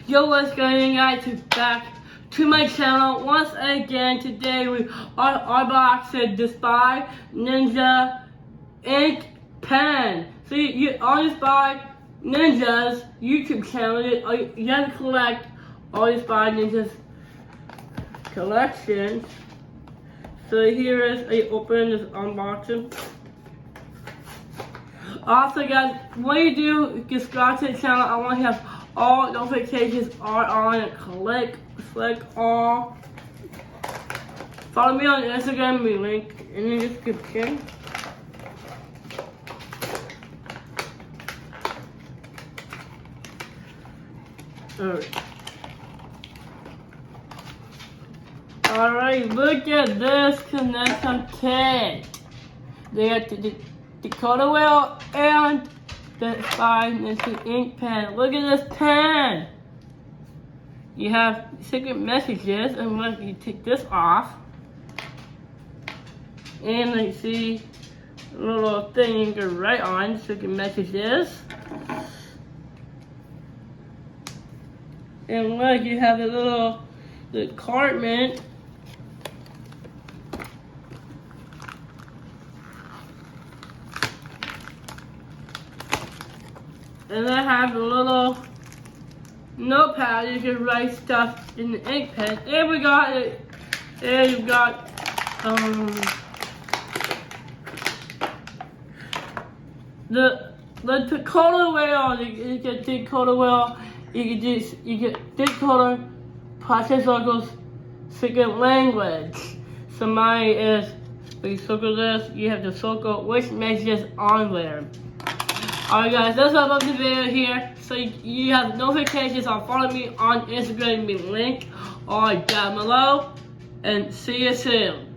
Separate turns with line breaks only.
Yo, what's going on, guys? Back to my channel once again. Today we are unboxing the Spy Ninja ink pen. So you on the Spy Ninja's YouTube channel, you have to collect all the Spy Ninja's collections. So here is a open this unboxing. Also, guys, when you do subscribe to the channel, I want to have all notifications are on and click all. Follow me on Instagram, the link in the description. Alright, look at this connection kit. They got the color wheel and the Spy Ninja ink pen. Look at this pen. You have secret messages, and when you take this off, and you see a little thing you can write on secret messages. And look, you have a little compartment. And I have a little notepad you can write stuff in the ink pen. And we got it. And you've got the color wheel. You can take color wheel. You can take color process circles second language. So mine is when you circle this, you have to circle which messages on there. Alright guys, that's all about the video here. So you have notifications on follow me on Instagram, the link all down below. And see you soon.